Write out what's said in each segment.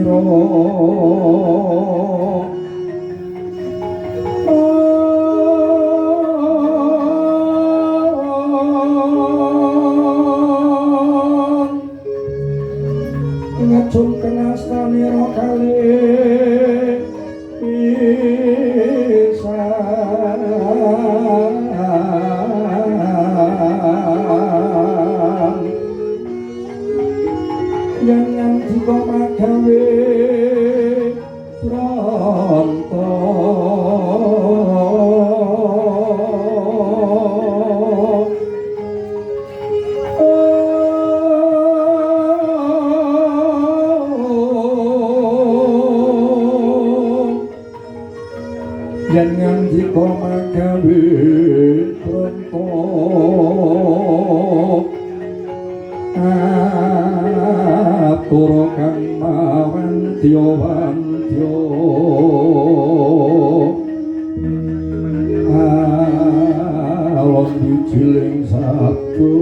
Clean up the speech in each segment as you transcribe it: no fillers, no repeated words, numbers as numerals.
sira ngajung kenastanira kalih pisan yen nganti kok magawe pronto yen nganti kok magawe pronto atur kang mawantya-wantya alon dijiling sabdo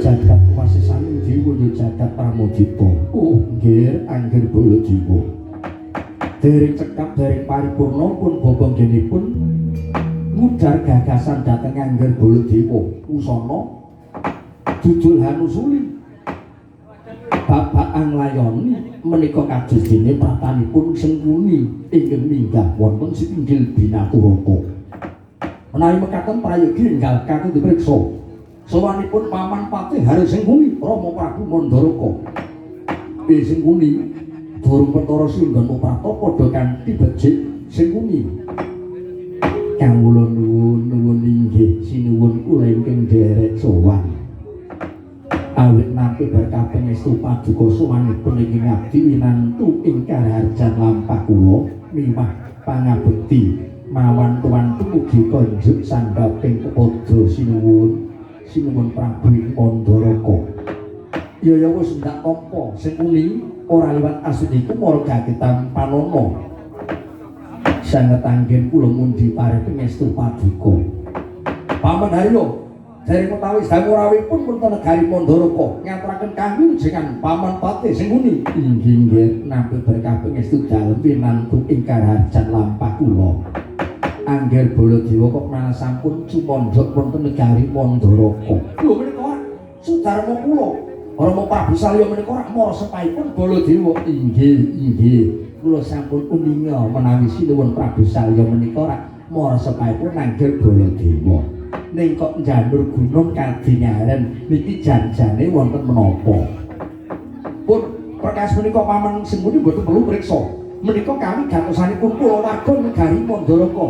jagat wasisaning jiwa jagat pramodita nggih angger bala jiwa dereng cekap dereng paripurna pun bobonggenipun ngudar gagasan dhateng Angger Baladewa usana jujul hanusuli bapak anglayoni menika kados dene pratanipun Sengkuni ingkang minggah wonten Singgil Binaturaka menawi mekaten prayogi enggal katut dipriksa sawanipun Paman Patih Hari Sengkuni Rama Prabu Mandaraka Sengkuni durung perkara singgon uprata padha kanthi becik Sengkuni kawula nuwun inggih sinuwun kula ingkang derek sowan awit nampi berkaping estu paduka sowanipun ing abdi winantu ing Karaharjan lampah kula miwah pangabekti mawan tuwantu mugi konjuk sandhaping kepada sinuwun Prabu Mandaraka ya wis ndak tampa Sengkuni ora liwat asuniku marga ketam panono sanget anggen kula mundi parih pangestu paduka Paman Haryo dereng utawi samurawipun wonten negari Mandaraka ngaturaken kangge jenengan Paman Patih Sengkuni inggih nampi berkah pangestu dalem winantu ing Karaharjan lampah kula Angger Baladewa kok malah sampun cumandhak wonten negari Mandaraka lho menika Sudarma kula Rama Prabu Salya menika rak mara sepaipun Baladewa inggih kula sampun uninga menawi sinuwun Prabu Salya menika rak mara sepaipun Angger Baladewa ning kok njanur gunung kadingaren niki janjane wonten menapa pun perkawis menika Paman Sengkuni mboten perlu priksa menika kami gatosanipun kula warga negari Mandaraka